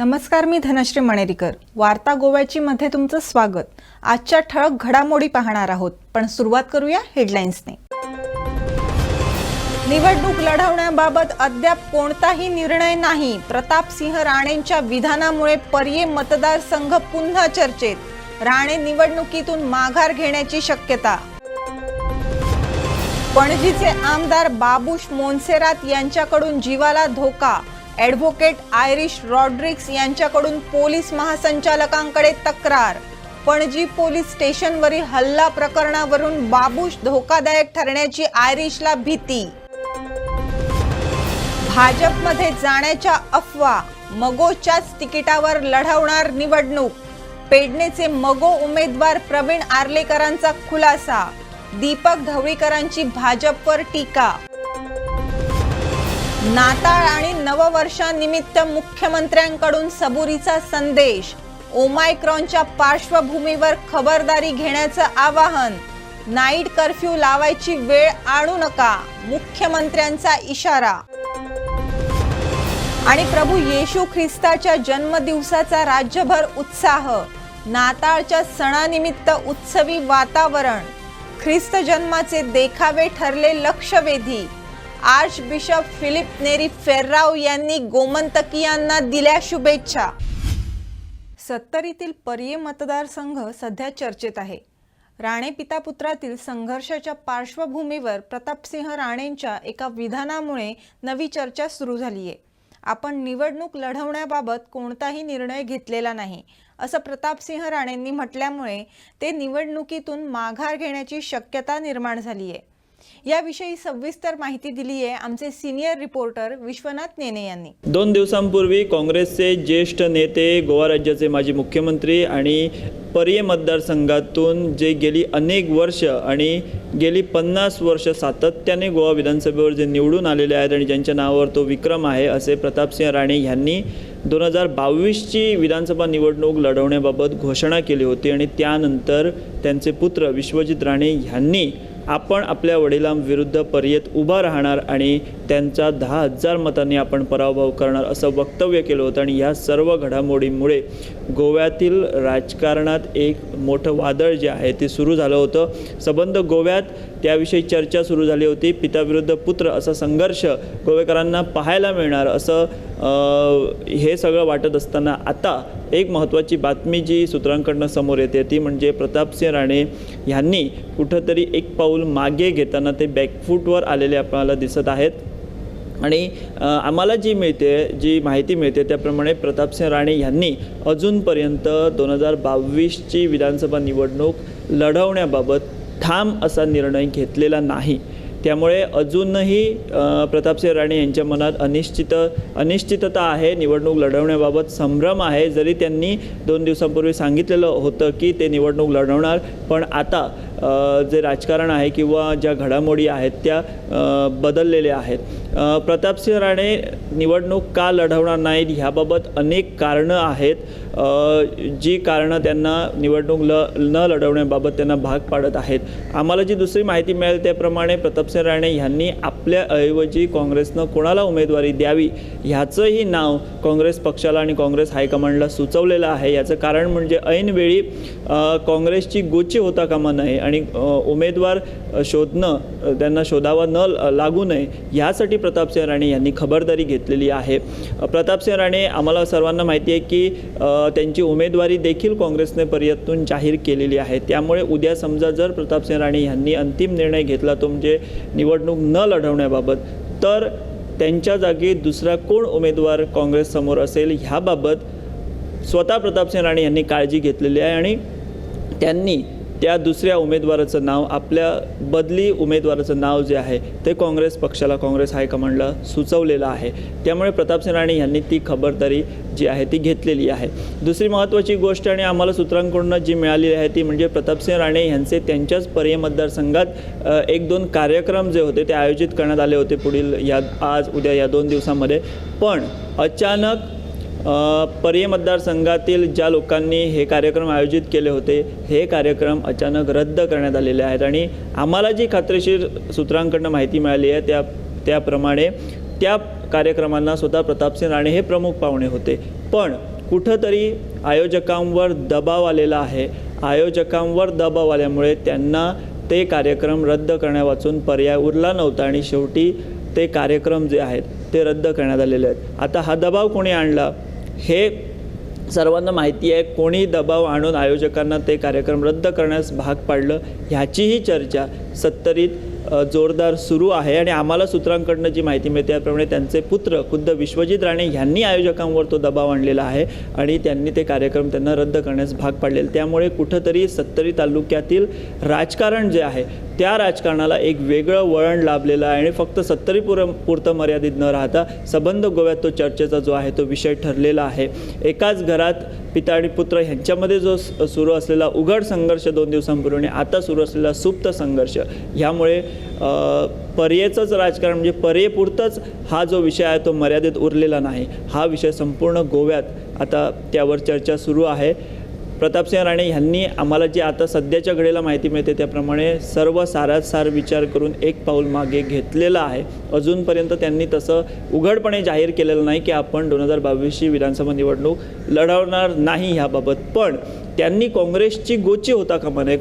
नमस्कार, मी धनश्री मणेरीकर. वार्ता गोव्याची मध्ये तुमचं स्वागत. आजच्या ठळक घडामोडी पाहणार आहोत, पण सुरुवात करूया हेडलाईन्सने. निवडणूक लढवण्याबाबत अद्याप कोणताही निर्णय नाही. प्रतापसिंह राणेंच्या विधानामुळे पर्ये मतदारसंघ पुन्हा चर्चेत. राणे निवडणुकीतून माघार घेण्याची शक्यता. पणजीचे आमदार बाबूश मोन्सेरात यांच्याकडून जीवाला धोका. ॲडव्होकेट आयरिश रॉड्रिक्स यांच्याकडून पोलीस महासंचालकांकडे तक्रार. पणजी पोलीस स्टेशनवरील हल्ला प्रकरणावरून बाबूश धोकादायक ठरण्याची आयरिशला भीती. भाजपमध्ये जाण्याच्या अफवा. मगोच्याच तिकिटावर लढवणार निवडणूक. पेडणेचे मगो उमेदवार प्रवीण आर्लेकरांचा खुलासा. दीपक ढवळीकरांची भाजपवर टीका. नाताळ आणि नववर्षानिमित्त मुख्यमंत्र्यांकडून सबुरीचा संदेश. ओमायक्रॉनच्या पार्श्वभूमीवर खबरदारी घेण्याचं आवाहन. नाईट कर्फ्यू लावायची वेळ आणू नका, मुख्यमंत्र्यांचा इशारा. आणि प्रभू येशू ख्रिस्ताच्या जन्मदिवसाचा राज्यभर उत्साह. नाताळच्या सणानिमित्त उत्सवी वातावरण. ख्रिस्त जन्माचे देखावे ठरले लक्षवेधी. आर्च बिशप फिलिप नेरी फेर्राव यांनी गोमंतकीयांना दिल्या शुभेच्छा. सत्तरीतील पर्ये मतदारसंघ सध्या चर्चेत आहे. राणे पितापुत्रातील संघर्षाच्या पार्श्वभूमीवर प्रतापसिंह राणेंच्या एका विधानामुळे नवी चर्चा सुरू झाली आहे. आपण निवडणूक लढवण्याबाबत कोणताही निर्णय घेतलेला नाही, असं प्रतापसिंह राणेंनी म्हटल्यामुळे ते निवडणुकीतून माघार घेण्याची शक्यता निर्माण झाली आहे. याविषयी सविस्तर माहिती दिली आहे आमचे सिनियर रिपोर्टर विश्वनाथ नेने यांनी. 2 दिवसांपूर्वी काँग्रेसचे ज्येष्ठ नेते, गोवा राज्याचे माजी मुख्यमंत्री आणि पर्ये मतदारसंघातून जे गेली अनेक वर्ष आणि गेली 50 वर्ष सातत्याने गोवा विधानसभेवर जे निवडून आलेले आहेत आणि ज्यांच्या नावावर तो विक्रम आहे, असे प्रतापसिंह राणे यांनी 2022ची विधानसभा निवडणूक लढवण्याबाबत घोषणा केली होती. आणि त्यानंतर त्यांचे पुत्र विश्वजित राणे यांनी आपण आपल्या वडिलांविरुद्ध पर्येत उभा राहणार आणि त्यांचा 10,000 मतांनी आपण पराभव करणार असं वक्तव्य केलं होतं. आणि या सर्व घडामोडींमुळे गोव्यातील राजकारणात एक मोठं वादळ जे आहे ते सुरू झालं होतं. सबंध गोव्यात त्याविषयी चर्चा सुरू झाली होती. पिताविरुद्ध पुत्र असा संघर्ष गोवेकरांना पाहायला मिळणार असं हे सगळं वाटत असताना आता एक महत्त्वाची बातमी जी सूत्रांकडनं समोर येते ती म्हणजे प्रतापसिंह राणे यांनी कुठंतरी एक पाऊल मागे घेताना ते बॅकफूटवर आलेले आपल्याला दिसत आहेत. आणि आम्हाला जी माहिती मिळते त्याप्रमाणे प्रतापसिंह राणे यांनी अजूनपर्यंत 2022ची विधानसभा निवडणूक लढवण्याबाबत ठाम असा निर्णय घेतलेला नाही. त्यामुळे अजूनही प्रतापसिंह राणे यांच्या मनात अनिश्चितता आहे. निवडणूक लढवण्याबाबत संभ्रम आहे. जरी त्यांनी 2 दिवसांपूर्वी सांगितलेलं होतं की ते निवडणूक लढवणार, पण आता जे राजकारण आहे किंवा ज्या घडामोडी आहेत त्या बदललेल्या आहेत. प्रतापसिंह राणे निवडणूक का लढवणार नाहीत ह्याबाबत अनेक कारणं आहेत, जी कारणं त्यांना निवडणूक न लढवण्याबाबत त्यांना भाग पाडत आहेत. आम्हाला जी दुसरी माहिती मिळेल त्याप्रमाणे प्रतापसिंह राणे यांनी आपल्याऐवजी काँग्रेसनं कोणाला उमेदवारी द्यावी ह्याचंही नाव काँग्रेस पक्षाला आणि काँग्रेस हायकमांडला सुचवलेलं आहे. याचं कारण म्हणजे ऐनवेळी काँग्रेसची गोची होता कामा नये आणि उमेदवार शोधणं त्यांना शोधावा न लागू नये यासाठी प्रतापसिंह राणे यांनी खबरदारी घेतलेली आहे. प्रतापसिंह राणे आम्हाला सर्वांना माहिती आहे की त्यांची उमेदवारी देखील काँग्रेसने पर्यंतून जाहीर केलेली आहे. त्यामुळे उद्या समजा जर प्रतापसिंह राणे यांनी अंतिम निर्णय घेतला तो म्हणजे निवडणूक न लढवण्याबाबत, तर त्यांच्या जागी दुसरा कोण उमेदवार काँग्रेससमोर असेल ह्याबाबत स्वतः प्रतापसिंह राणे यांनी काळजी घेतलेली आहे. आणि त्यांनी त्या दुसऱ्या उमेदवाराचं नाव, आपल्या बदली उमेदवाराचं नाव जे आहे ते काँग्रेस पक्षाला, काँग्रेस हायकमांडला सुचवलेलं आहे. त्यामुळे प्रतापसिंह राणे यांनी ती खबरदारी जी आहे ती घेतलेली आहे. दुसरी महत्त्वाची गोष्ट आणि आम्हाला सूत्रांकडून जी मिळालेली आहे ती म्हणजे प्रतापसिंह राणे यांचे त्यांच्याच पर्ये मतदारसंघात 1-2 कार्यक्रम जे होते ते आयोजित करण्यात आले होते पुढील आज उद्या या 2 दिवसांमध्ये. पण अचानक पर्ये मतदारसंघातील ज्या लोकांनी हे कार्यक्रम आयोजित केले होते हे कार्यक्रम अचानक रद्द करण्यात आलेले आहेत. आणि आम्हाला जी खात्रीशीर सूत्रांकडून माहिती मिळाली आहे त्याप्रमाणे त्या कार्यक्रमांना स्वतः प्रतापसिंह राणे हे प्रमुख पाहुणे होते. पण कुठंतरी आयोजकांवर दबाव आलेला आहे. आयोजकांवर दबाव आल्यामुळे त्यांना ते कार्यक्रम रद्द करण्यावाचून पर्याय उरला नव्हता आणि शेवटी ते कार्यक्रम जे आहेत ते रद्द करण्यात आलेले आहेत. आता हा दबाव कोणी आणला हे सर्वांना माहिती आहे. कोणी दबाव आणून आयोजकांना ते कार्यक्रम रद्द करण्यास भाग पाडलं ह्याचीही चर्चा सत्तरीत जोरदार सुरू आहे. आणि आम्हाला सूत्रांकडनं जी माहिती मिळते त्याप्रमाणे त्यांचे पुत्र खुद्द विश्वजित राणे यांनी आयोजकांवर तो दबाव आणलेला आहे आणि त्यांनी ते कार्यक्रम त्यांना रद्द करण्यास भाग पाडलेले. त्यामुळे कुठंतरी सत्तरी तालुक्यातील राजकारण जे आहे त्या राजकारणाला एक वेगळं वळण लाभलेलं आहे आणि फक्त सत्तरी पुरतं मर्यादित न राहता सबंध गोव्यात तो चर्चेचा जो आहे तो विषय ठरलेला आहे. एकाच घरात पिता आणि पुत्र ह्यांच्यामध्ये जो सुरू असलेला उघड संघर्ष 2 दिवसांपूर्वी आणि आता सुरू असलेला सुप्त संघर्ष ह्यामुळे पर्येचंच राजकारण म्हणजे पर्येपुरतंच हा जो विषय आहे तो मर्यादित उरलेला नाही. हा विषय संपूर्ण गोव्यात आता त्यावर चर्चा सुरू आहे. प्रतापसिंह राणे यांनी आम्हाला जी आता सध्याच्या घडीला माहिती मिळते त्याप्रमाणे सर्व सारासार विचार करून एक पाऊल मागे घेतलेलं आहे. अजूनपर्यंत त्यांनी तसं उघडपणे जाहीर केलेलं नाही की आपण 2022ची विधानसभा निवडणूक लढवणार नाही ह्याबाबत. पण त्यांनी काँग्रेसची गोची होता कामा नये,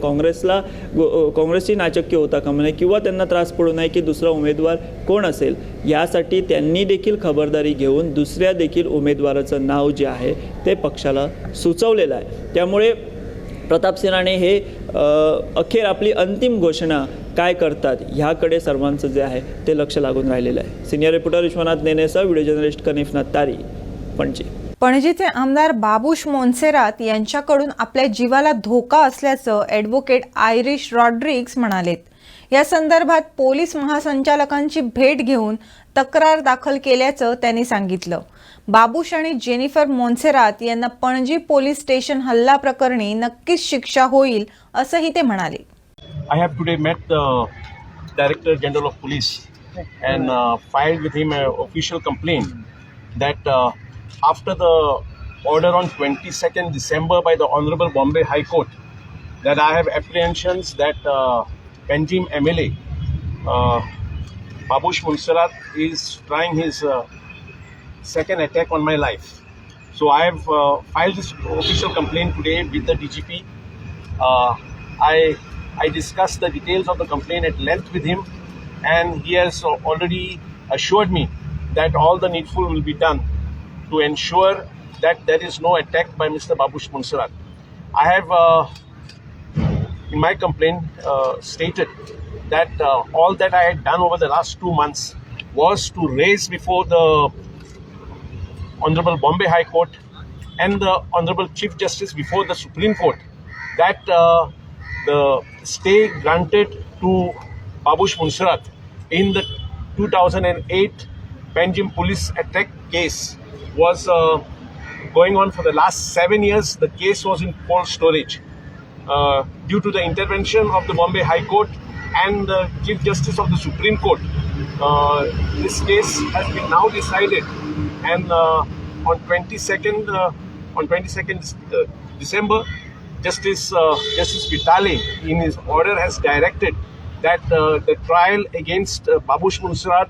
काँग्रेसची नाचक्की होता कामा नये किंवा त्यांना त्रास पडू नये की दुसरा उमेदवार कोण असेल यासाठी त्यांनी देखील खबरदारी घेऊन दुसऱ्या देखील उमेदवाराचं नाव जे आहे ते पक्षाला सुचवलेलं आहे. त्यामुळे प्रतापसिंह राणे हे अखेर आपली अंतिम घोषणा काय करतात ह्याकडे सर्वांचं जे आहे ते लक्ष लागून राहिलेलं आहे. सिनियर रिपोर्टर विश्वनाथ नेनेसह व्हिडिओ जर्नलिस्ट कनिफनाथ तारी, पणजी. पणजीचे आमदार बाबुश मोन्सेरात यांच्याकडून आपल्या जीवाला धोका असल्याचं ॲडव्होकेट आयरिश रॉड्रिग्स म्हणालेत. या संदर्भात पोलीस महासंचालकांची भेट घेऊन तक्रार दाखल केल्याचं त्यांनी सांगितलं. बाबुश आणि जेनिफर मोन्सेरात यांना पणजी पोलीस स्टेशन हल्ला प्रकरणी नक्कीच शिक्षा होईल असंही ते म्हणाले. I have today met the Director General of Police and filed with him an official complaint that after the order on 22nd December by the Honorable Bombay High Court that I have apprehensions that Panjim MLA Babush Moonserrat is trying his second attack on my life. So I have filed this official complaint today with the DGP. I discussed the details of the complaint at length with him, and he has already assured me that all the needful will be done to ensure that there is no attack by Mr. Babush Moonserrat. I have, in my complaint, stated that all that I had done over the last 2 months was to raise before the Honorable Bombay High Court and the Honorable Chief Justice before the Supreme Court that the stay granted to Babush Moonserrat in the 2008 Panjim police attack case was going on for the last 7 years. The case was in cold storage. Due to the intervention of the Bombay High Court and the Chief Justice of the Supreme Court, this case has been now decided, and on 22nd December, Justice Vitale in his order has directed that the trial against Babush Moonserrat,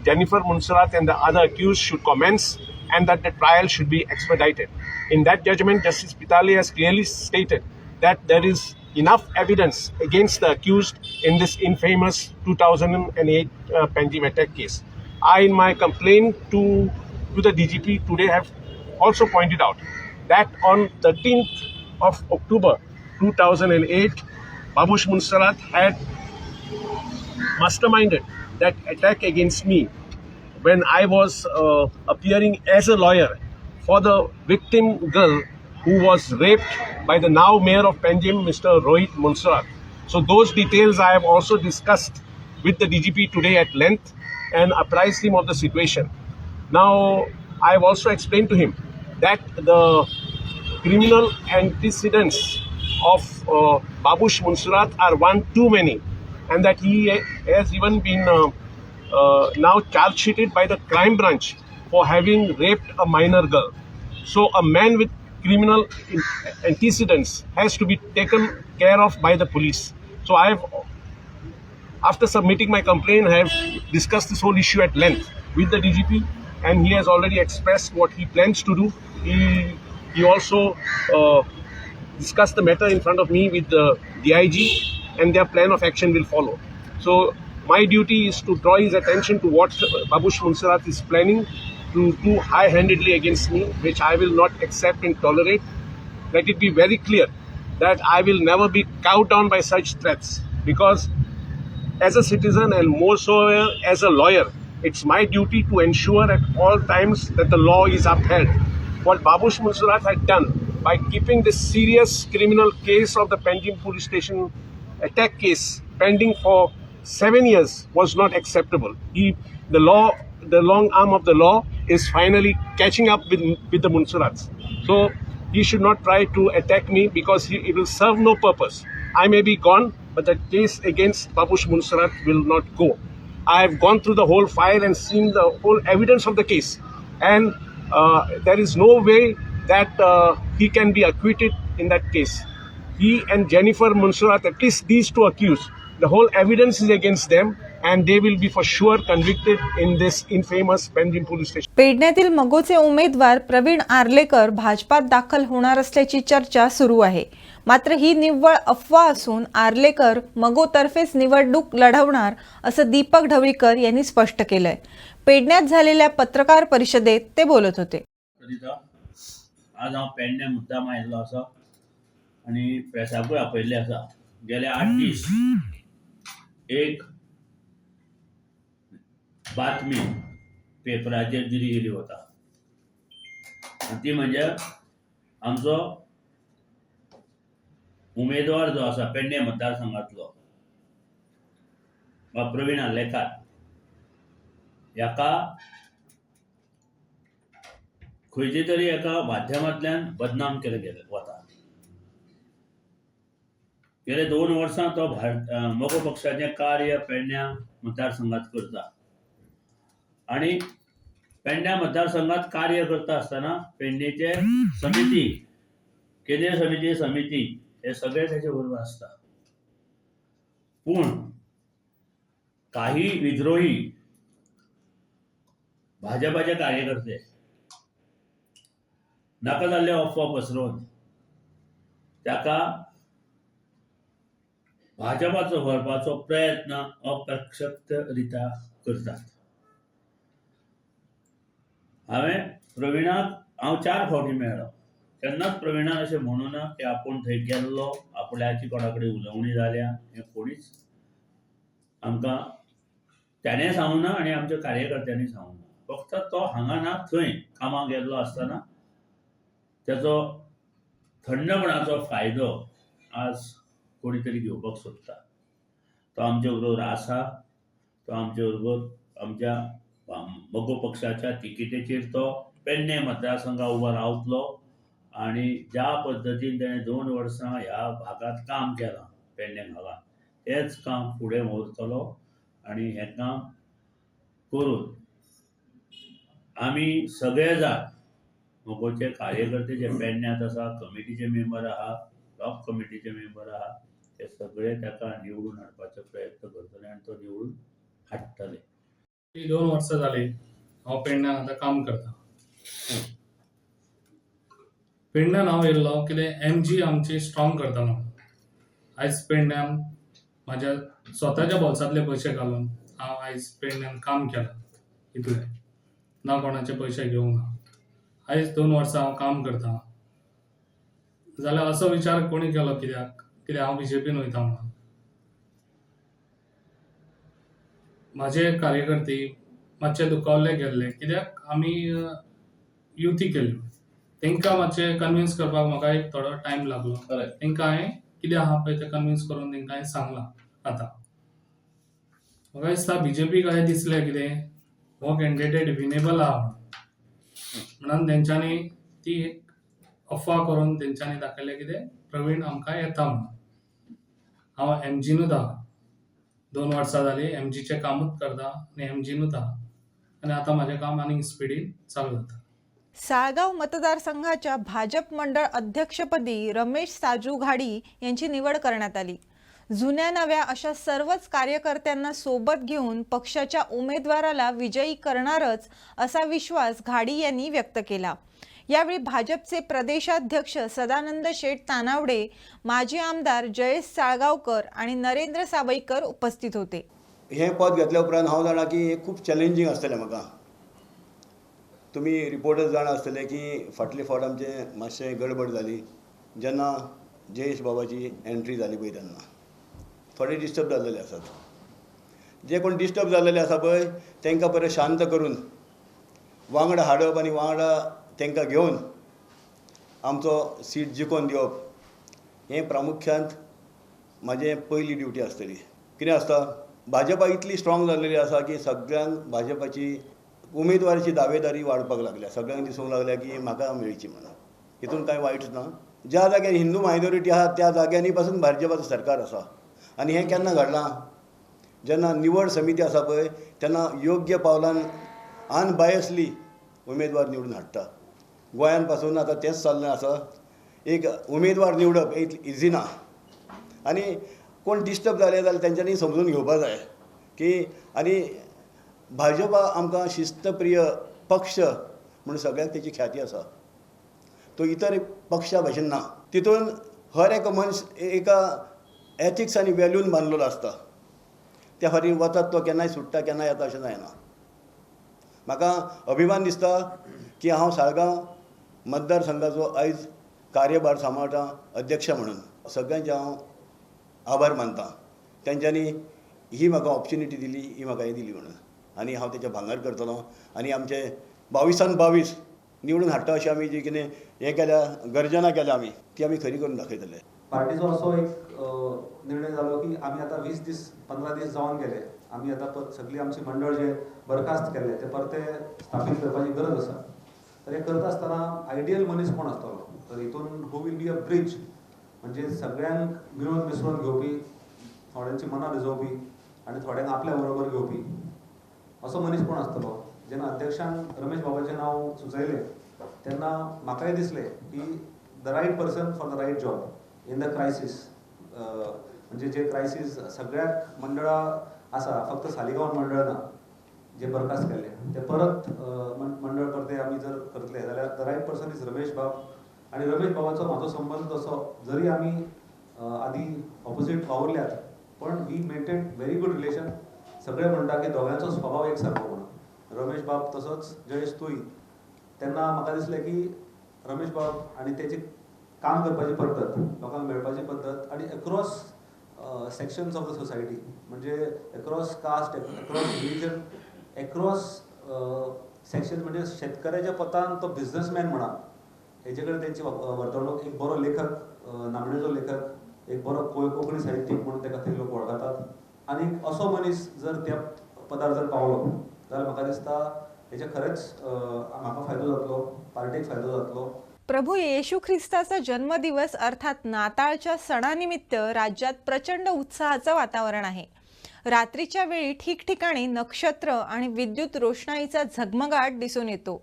Jennifer Moonserrat and the other accused should commence, and that the trial should be expedited. In that judgment, Justice Vitale has clearly stated that there is enough evidence against the accused in this infamous 2008 Panjim attack case. I, in my complaint to the DGP today, have also pointed out that on 13th of October 2008, Babush Moonserrat had masterminded that attack against me when I was appearing as a lawyer for the victim girl who was raped by the now mayor of Panjim, Mr. Rohit Moonserrat. So those details I have also discussed with the DGP today at length and apprised him of the situation. Now, I have also explained to him that the criminal antecedents of Babush Moonserrat are one too many, and that he has even been now charge sheeted by the crime branch for having raped a minor girl. So a man with criminal antecedents has to be taken care of by the police. So I have, after submitting my complaint, I have discussed this whole issue at length with the DGP, and he has already expressed what he plans to do. He also discussed the matter in front of me with the DIG, and their plan of action will follow. So my duty is to draw his attention to what Babush Munsarat is planning to do high-handedly against me, which I will not accept and tolerate. Let it be very clear that I will never be cowed down by such threats, because as a citizen and more so as a lawyer, it's my duty to ensure at all times that the law is upheld. What Babush Munsarat had done by keeping this serious criminal case of the Panjim police station attack case pending for 7 years was not acceptable. The long arm of the law is finally catching up with the Munsarats. So he should not try to attack me, because it will serve no purpose. I may be gone, but the case against Babush Munsarat will not go. I have gone through the whole file and seen the whole evidence of the case, and there is no way that he can be acquitted in that case. He and Jennifer Munsarat, at least these two accused, the whole evidence is against them, and they will be for sure convicted in this infamous Panjim police station. पेडण्यातील मगोचे उमेदवार प्रवीण आर्लेकर भाजपात दाखल होणार असल्याची चर्चा सुरू आहे. मात्र ही निव्वळ अफवा असून आर्लेकर मगोतर्फेच निवडणूक लढवणार असं दीपक ढवळीकर यांनी स्पष्ट केलंय. पेडण्यात झालेल्या पत्रकार परिषदेत ते बोलत होते. आज हांव पेडण्या मुद्दाम आयिल्लो आसा आनी प्रेसाकूय आपयल्ले आसा. गेले 8 दीस एक बातमी पेपराचेर दिली गेली वता, आनी ती म्हणजे आमचो उमेदवार जो आसा पेडणे मतदारसंघातलो प्रवीण आर्लेकर, हाका खंयचे तरी एका माध्यमांतल्यान बदनाम केले गेले वता. गेले 2 वर्सां तो मगो पक्षाचें कार्य पेडण्या मतदारसंघात करता, आनी पेडण्या मतदारसंघात कार्य करता आसतना पेडणेचे समिती, केंद्रीय समिती हे सगळे त्याचे बरोबर आसता. पूण काही विद्रोही भाजपाचे कार्यकर्ते नाका जाल्ले अफवा पसरोवन ताका भाजपाचो व्हरपाचो प्रयत्न अप्रत्यक्षरित्या करतात. हांव 4 फावटी मेळ्ळो. केन्नाच प्रवीणान अशें म्हणूं ना की आपूण थंय गेल्लो, आपल्याची कोणा कडेन उलोवणी जाल्या, हें कोणीच आमकां त्याने सांगूं ना आनी आमच्या कार्यकर्त्यांनी सांगूं ना. फक्त तो हांगा ना थंय कामाक गेल्लो आसतना त्याचो थंडपणाचो फायदो आज कोणी तरी घेवपाक सोदता. तो आमचे बरोबर आसा, तो आमचे बरोबर आमच्या मगो पक्षाच्या तिकेटीचेर तो पेडणे मतदारसंघा उबो रावतलो, आनी ज्या पद्दतीन ताणें 2 वर्सां ह्या भागात काम केलां पेडणे भागात, तेच काम फुडें व्हरतलो. आनी हें काम करून आमी सगळे जाण मगोचे कार्यकर्ते जे पेडण्यात आसा, कमिटीचे मेंबर आहा, ब्लॉक कमिटीचे मेंबर आहा, ते सगळे ताका निवडून हाडपाचो प्रयत्न करतले आनी तो निवडून हाडटले. 2 वर्सां जाली हांव पेडण्यान आतां काम करता. पेडण्यान हांव येयल्लो कितें MG आमची स्ट्रॉंग करता म्हणून. आयज पेडण्यान म्हाज्या स्वताच्या बोल्सांतले पयशे घालून हांव आयज पेडण्यान काम केलां. इतलें ना कोणाचे पयशे घेवंक ना. आयज 2 वर्सां हांव काम करता जाल्यार असो विचार कोणी केलो कित्याक हांव BJPन वयता म्हणून. म्हाजे कार्यकर्ते मातशे दुखावले गेल्ले कित्याक आमी युती केल्यो. तांकां मातशें कन्विन्स करपाक म्हाका एक थोडो टायम लागलो. तांकां हांवें कितें आहा पळय तें कन्विन्स करून तांकां हांवें सांगलां. आतां म्हाका दिसता BJPक अशें दिसलें कितें हो कॅन्डिडेट विनेबल आहा म्हणून तेंच्यांनी ती एक अफवा करून तेंच्यांनी दाखयलें कितें प्रवीण आमकां येता म्हणून. हांव MGनूच आहा. 2 वर्सां जालीं MGचें कामूच करता आनी MGनूच आहा आनी आतां म्हाजें काम आनीक स्पिडीन चालू जाता. साळगाव मतदारसंघाच्या भाजप मंडळ अध्यक्षपदी रमेश साजू घाडी यांची निवड करण्यात आली. जुन्या नव्या अशा सर्वच कार्यकर्त्यांना सोबत घेऊन पक्षाच्या उमेदवाराला विजयी करणारच असा विश्वास घाडी यांनी व्यक्त केला। यावेळी भाजपचे प्रदेशाध्यक्ष सदानंद शेठ तानावडे, माजी आमदार जयेश साळगावकर आणि नरेंद्र सावईकर उपस्थित होते। हे पद घेतल्या उपरांत हांव जाणा की हे खूब चॅलेंजींग आसतलें म्हाका। तुमी रिपोर्टर्स जाणा आसतले की फाटले फावट आमचे मातशें गडबड जाली जेन्ना जयेश बाबाची एंट्री जाली पळय तेन्ना थोडे डिस्टर्ब जाल्लेले आसात। जे कोण डिस्टर्ब जाल्लेले आसा पळय तांकां बरें शांत करून वांगडा हाडप आनी वांगडा तांकां घेवन आमचो सीट जिखोवन दिवप हें प्रामुख्यान म्हाजें पयली ड्युटी आसतली। कितें आसता भाजपा इतली स्ट्रॉंग जाल्लेली आसा की सगळ्यांक भाजपाची उमेदवाराची दावेदारी वाडपाक लागल्या। सगळ्यांक दिसूंक लागल्या की म्हाका मेळची म्हणून। हितून कांय वायट ना। ज्या जाग्यार हिंदू मायनॉरिटी आहा त्या जाग्यांनी पासून भाजपाचो सरकार आसा आनी हें केन्ना घडलां जेन्ना निवड समिती आसा पळय तेन्ना योग्य पावलान अनबायसली उमेदवार निवडून हाडटा। गोंयान पासून आतां तेंच चल्लें आसा। एक उमेदवार निवडप इजी ना आनी कोण डिस्टर्ब जाले जाल्यार तेंच्यांनी समजून घेवपाक जाय की आनी भाजपा आमकां शिस्तप्रिय पक्ष म्हणून सगळ्यांक तेची ख्याती आसा। तो इतर पक्षा भशेन ना। तितून हर एक मनीस एका एथिक्स आनी वॅल्यून बांदलेलो आसता। त्या खातीर वतात तो केन्नाय सुट्टा केन्नाय येता अशें जायना। म्हाका अभिमान दिसता की हांव साळगांव मतदारसंघाचो आयज कार्यभार सांबाळटा अध्यक्ष म्हणून। सगळ्यांचे हांव आभार मानतां। तेंच्यांनी ही म्हाका ऑपॉर्च्युनिटी दिली, ही म्हाका ही दिली म्हणून आनी हांव तेचें भांगर करतलों आनी आमचे 22 22 निवडून हाडटा अशें आमी जी कितें हें केल्या गर्जना केल्या आमी ती आमी खरी करून दाखयतले। पार्टीचो असो एक निर्णय जालो की आमी आतां 20 दीस 15 दीस जावन गेले। आमी आतां सगळी आमची मंडळ जे बरखास्त केले ते परते स्थापीत करपाची गरज आसा। तर हे करता आसतना आयडियल मनीस कोण आसतलो तर हितून हू वील बी अ ब्रिज म्हणजे सगळ्यांक मिळून मिसळून घेवपी, थोड्यांची मनां रिजोवपी आनी थोड्यांक आपल्या बरोबर घेवपी असो मनीस कोण आसतलो। जेन्ना अध्यक्षान रमेश बाबाचें नांव सुचयलें तेन्ना म्हाकाय दिसलें की the right person for the right job in the crisis. म्हणजे जे क्रायसीस सगळ्याक मंडळां आसा, फक्त सालिगांव मंडळ ना जे बरखास्त केले ते परत मंडळ परते आमी जर करतले जाल्यार the right person is Ramesh Bab. आनी रमेश बाबाचो म्हाजो संबंद असो जरी आमी आदी ऑपोजीट वावरल्यात पण we maintain very good relation. सगळे म्हणटा की दोगांचो स्वभाव एक सारको म्हणून। रमेश बाब तसोच जयेश तूय। तेन्ना म्हाका दिसलें की रमेश बाब आनी तेची काम करपाची पद्दत, लोकांक मेळपाची पद्दत आनी across sections of the society म्हणजे across caste, across religion, across section म्हणजे शेतकऱ्याच्या पतान तो बिझनेसमॅन म्हणा हेजे कडेन तेंची वर्तणूक। एक बरो लेखक, नामनेचो लेखक, एक बरो कोंकणी साहित्यीक म्हणून तेका थंय लोक वळखतात आनी असो मनीस जर त्या पदार जर पावलो जाल्यार म्हाका दिसता हेचे खरेंच म्हाका फायदो जातलो, पार्टीक फायदो जातलो। प्रभू येशू ख्रिस्ताचा जन्मदिवस अर्थात नाताळच्या सणानिमित्त राज्यात प्रचंड उत्साहाचं वातावरण आहे। रात्रीच्या वेळी ठिकठिकाणी नक्षत्र आणि विद्युत रोषणाईचा झगमगाट दिसून येतो।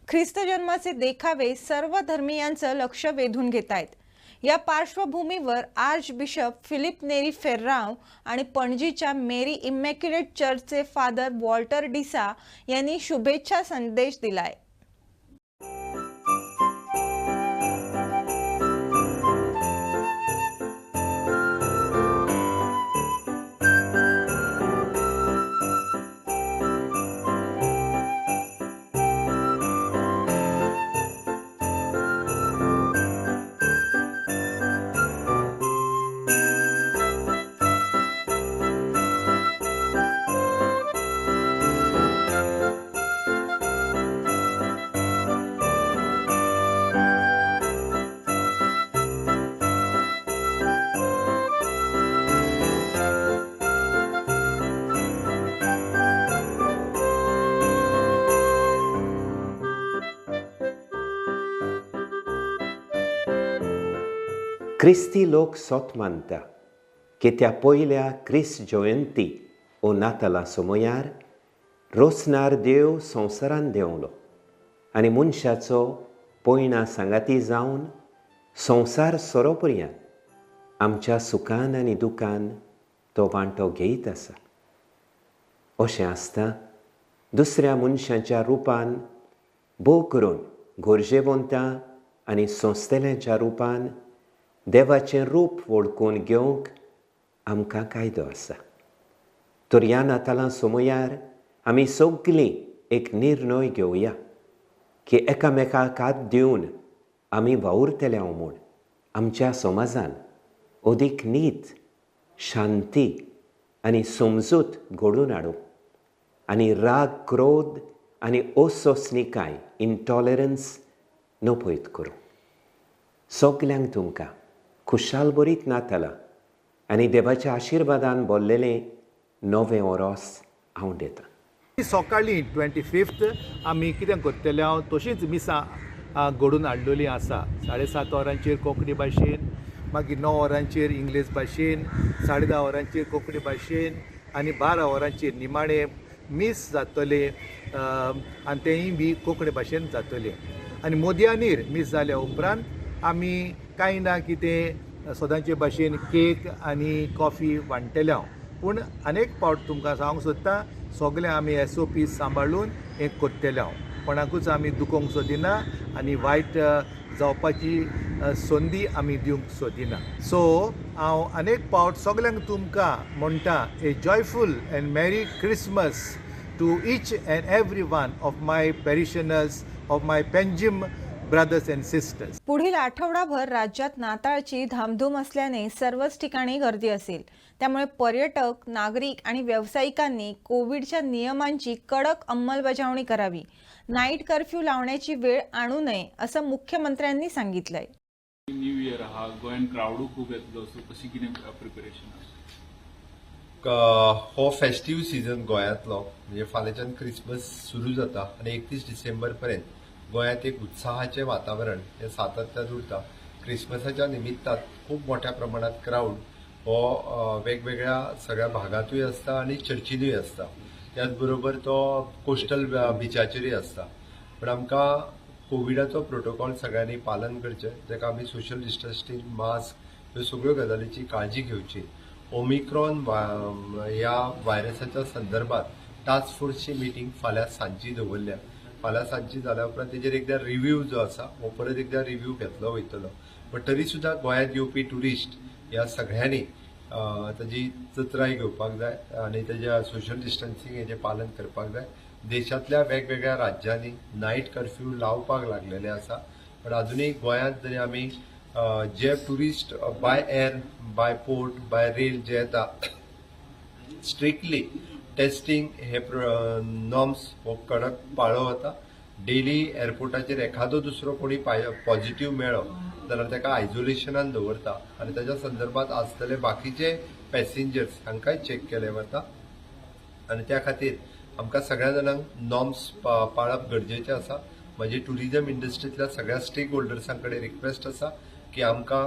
ख्रिस्त जन्माचे देखावे सर्व धर्मीयांचं लक्ष वेधून घेत आहेत। या पार्श्वभूमीवर आर्च बिशप फिलिप नेरी फेर्राव आणि पणजीच्या मेरी इमॅक्युलेट चर्चचे फादर वॉल्टर डिसा यांनी शुभेच्छा संदेश दिलाय। Cristi लोक सोत मानता की त्या पयल्या क्रिस्त जयंती ओ नाताला समयार रोसनार देव संवसारान देंवलो आनी मनशाचो पयणा सांगाती जावन संवसार सोरो पर्यंत आमच्या सुखान आनी दुखान तो वांटो घेयत आसा. अशें आसता दुसऱ्या मनशाच्या रुपान भोव करून गोरजेवंतां आनी संस्थेल्यांच्या रुपान देवाचें रूप वळखून घेवंक आमकां कायदो आसा. तर ह्या नातालां समयार आमी सगळीं एक निर्णय घेवया की एकामेकाक हात दिवन आमी वावुरतले म्हूण आमच्या समाजान अदीक नीत, शांती आनी समजूत घडोवन हाडूं आनी राग, क्रोध आनी असोसणिकाय, इंटॉलरन्स नपयत करूं. सगल्यांक तुमकां खुशाल बरीत नातालां आनी देवाच्या आशिर्वादान भरलेलें नवें वरोस हांव दितां. सकाळीं 25th आमी कितें करतले हांव तशींच मिसां घडोवन हाडलेलीं आसा. 7:30 वरांचेर कोंकणी भाशेन, मागीर 9 वरांचेर इंग्लीश भाशेन, 10:30 वरांचेर कोंकणी भाशेन आनी 12 वरांचेर निमाणें मीस जातले आनी तेंय बी कोंकणी भाशेन जातले. आनी मोदयानीर मीस जाल्या उपरांत आमी कांय ना कितें सदांचे भाशेन केक आनी कॉफी वांटतले हांव. पूण आनेक फावट तुमकां सांगूंक सोदतां, सगळे आमी SOP सांबाळून हें करतले हांव. कोणाकूच आमी दुखोवंक सोदिना आनी वायट जावपाची संदी आमी दिवंक सोदिना. सो हांव आनेक फावट सगल्यांक तुमकां म्हणटा a joyful and merry Christmas to each and every one of my parishioners, of my Panjim brothers and sisters. पुढील आठवडाभर राज्यात नाताळची धामधूम असल्याने सर्वच ठिकाणी गर्दी असेल. त्यामुळे पर्यटक, नागरिक आणि व्यावसायिकांनी कोविडच्या नियमांची कडक अंमलबजावणी करावी. नाईट कर्फ्यू लावण्याची वेळ आणू नये असं मुख्यमंत्र्यांनी सांगितलंय. न्यू इयर हा गोंयान क्राउड खूब येतलो, सो कशी कितें प्रिपरेशन? हो फेस्टीव सीजन गोंयांतलो म्हणजे फाल्यांच्यान क्रिसमस सुरू जाता आनी 31 डिसेंबर पर्यंत गोंयांत एक उत्साहाचें वातावरण हें सातत्यान उरता. क्रिसमसाच्या निमित्तान खूब मोठ्या प्रमाणात क्राउड हो वेगवेगळ्या सगळ्या भागांतूय आसता आनी चर्चीनूय आसता. त्याच बरोबर तो कोस्टल बिचाचेरूय आसता. पण आमकां कोविडाचो प्रोटोकॉल सगळ्यांनी पालन करचें, जाका आमी सोशल डिस्टन्सिंग, मास्क ह्यो सगळ्यो गजालींची काळजी घेवची. ओमिक्रॉन ह्या व्हायरसाच्या संदर्भात टास्क फोर्सची मिटींग फाल्यां सांजची दवरल्या. फाल्यां सांजची जाल्या उपरांत तेजेर एकदां रिव्ह्यू जो आसा हो परत एकदां रिव्ह्यू घेतलो वयतलो. पण तरी सुद्दां गोंयांत येवपी ट्युरिस्ट ह्या सगळ्यांनी ताजी जत्राय घेवपाक जाय आनी तेज्या सोशल डिस्टन्सिंग हेजें पालन करपाक जाय. देशांतल्या वेगवेगळ्या राज्यांनी नायट कर्फ्यू लावपाक लागलेले आसा. पण अजुनूय गोंयांत जरी आमी जे tourist by air, by port, by rail जे येता, स्ट्रिक्टली टेस्टिंग हे नॉर्म्स हो कडक पाळ्ळो वता. डेली एअरपोर्टाचेर एखादो दुसरो कोणी पॉझिटिव्ह मेळ्ळो जाल्यार ताका आयसोलेशनान दवरता आनी ताच्या संदर्भात आसतले बाकीचे पॅसेंजर्स हांकांय चेक केले वता. आनी त्या खातीर आमकां सगळ्या जाणांक नॉर्म्स पाळप गरजेचें आसा. म्हजी टुरिजम इंडस्ट्रींतल्या सगळ्या स्टेक होल्डर्सां कडेन रिक्वेस्ट आसा की आमकां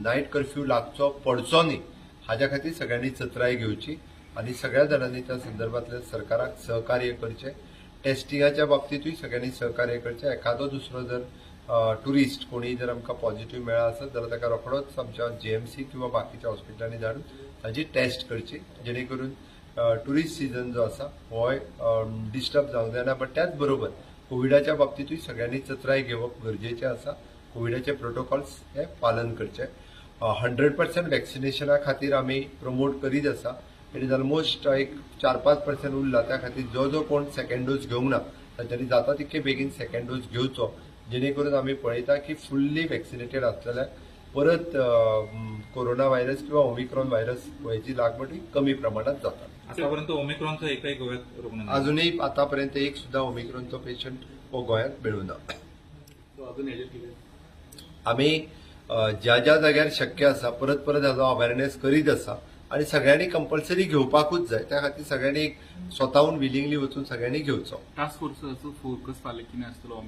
नायट कर्फ्यू लागचो पडचो न्ही हाज्या खातीर सगळ्यांनी जत्राय घेवची आनी सगळ्या जाणांनी त्या संदर्भातल्या सरकाराक सहकार्य करचें. टेस्टिंगाच्या बाबतींतूय सगळ्यांनी सहकार्य करचें. एखादो दुसरो जर टुरिस्ट कोणी जर आमकां पॉझिटिव्ह मेळ्ळा आसत जाल्यार ताका रोखडोच आमच्या JMC किंवा बाकीच्या हॉस्पिटलांनी धाडून ताची टेस्ट करची, जेणे करून टुरिस्ट सीजन जो आसा हो डिस्टर्ब जावंक जायना. बट त्याच बरोबर कोविडाच्या बाबतींतूय सगळ्यांनी जत्राय घेवप गरजेचें आसा. कोविडाचे प्रोटोकॉल्स हे पालन करचे. 100% वॅक्सिनेशना खातीर आमी प्रमोट करीत आसा. इट इज ऑलमोस्ट एक 4-5% उरला. त्या खातीर जो कोण सेकंड डोस घेवंक ना तांच्यांनी जाता तितके बेगीन सेकंड डोस घेवचो, जेणे करून आमी पळयता की फुल्ली वॅक्सिनेटेड आसलेल्याक परत कोरोना व्हायरस किंवा ओमिक्रॉन व्हायरस हेची लागवड कमी प्रमाणात जाता. आतापर्यंत ओमिक्रॉनचा एकही गोव्यात रुग्ण नाही. अजूनही आतापर्यंत एक सुद्धा ओमिक्रॉनचो पेशंट हो गोंयांत मेळूना. आमी ज्या ज्या जाग्यार शक्य आसा परत परत हाजो अवेअरनेस करीत आसा आनी सगळ्यांनी कंपल्सरी घेवपाकूच जाय. त्या खातीर सगळ्यांनी स्वताहून विलिंगली वचून सगळ्यांनी घेवचो. टास्क फोर्साचो फोकस फाल्यां कितें आसतलो?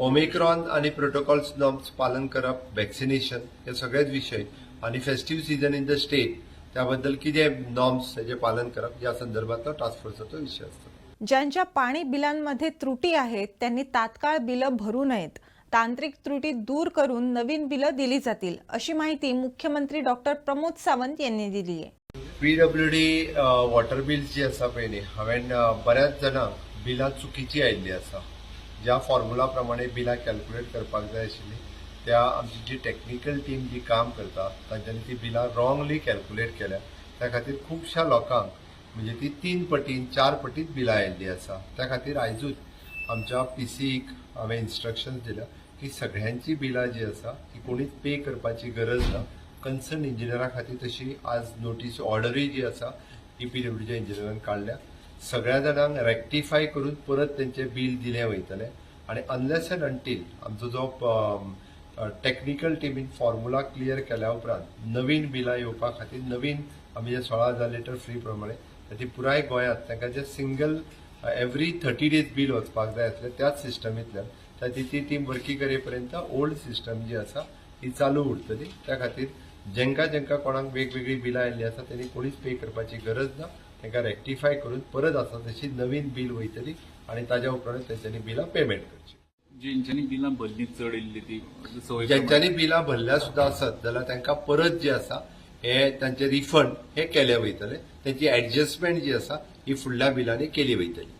ओमिक्रॉन आनी प्रोटोकॉल्स नॉर्म्स पालन करप, वॅक्सिनेशन हे सगळेच विशय आनी festive season in the state त्या बद्दल कितें नॉर्म्स हेजे पालन करप या संदर्भातलो टास्क फोर्साचो विशय असतो. ज्यांच्या पाणी बिलांमध्ये त्रुटी आहेत त्यांनी तात्काळ बिलं भरू नयेत. तांत्रिक त्रुटी दूर करून नवीन बिलं दिली जातील, अशी माहिती मुख्यमंत्री डॉक्टर प्रमोद सावंत यांनी दिली आहे. PWD वॉटर बिल्स जी आसा पळय न्ही, हांवें बऱ्याच जाणांक बिलां चुकीची आयिल्ली आसा. ज्या फॉर्म्युला प्रमाणे बिलां कॅल्क्युलेट करपाक जाय आशिल्ली त्या आमची जी टेक्निकल टीम जी काम करता तांच्यांनी ती बिलां रॉंगली कॅल्क्युलेट केल्या. त्या खातीर खुबश्या लोकांक म्हणजे ती 3 पटीन 4 पटीत बिलां आयिल्ली आसा. त्या खातीर आयजूच आमच्या PCक हांवें इन्स्ट्रक्शन्स दिल्या की सगळ्यांची बिलां जी आसा ती कोणीच पे करपाची गरज ना. कन्सर्न इंजिनियरा खातीर तशी आज नोटीस ऑर्डरूय जी आसा ती PWDच्या इंजिनियरान काडल्या. सगळ्या जाणांक रेक्टिफाय करून परत तेंचें बिल दिलें वयतलें आनी अनलेस एंड अंटील आमचो जो टेक्निकल टिमीन फॉर्म्युला क्लियर केल्या उपरांत नवीन बिलां येवपा खातीर नवीन आमी जे 16,000 लिटर फ्री प्रमाणे ती पुराय गोंयांत तांकां जे सिंगल एवरी 30 डेज बिल वचपाक जाय आसलें त्याच सिस्टमींतल्यान ताची ती टीम वर्की करे पर्यंत ओल्ड सिस्टम जी आसा ती चालू उरतली. त्या खातीर जेंका कोणाक वेगवेगळी बिलां आयिल्लीं आसा तेणी कोणीच पे करपाची गरज ना. तांकां रेक्टिफाय करून परत आसा तशी नवीन बील वयतली आनी ताज्या उपरांत तेंच्यांनी बिलां पेमेंट करची. ज्यांच्यांनी बिलां भरली चड येयल्ली ती सवय ज्यांच्यांनी बिलां भरल्या सुद्दां आसत जाल्यार तांकां परत जे आसा हे तांचे रिफंड हे केले वयतले. तेंची ऍडजस्टमेंट जी आसा ही फुडल्या बिलांनी केली वयतली.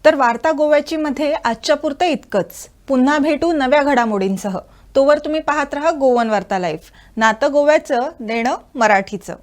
तर वार्ता गोव्याची मध्ये आजच्या पुरतं इतकंच. पुन्हा भेटू नव्या घडामोडींसह. तोवर तुम्ही पाहत रहा गोवन वार्ता लाईव्ह. नातं गोव्याचं, देणं मराठीचं.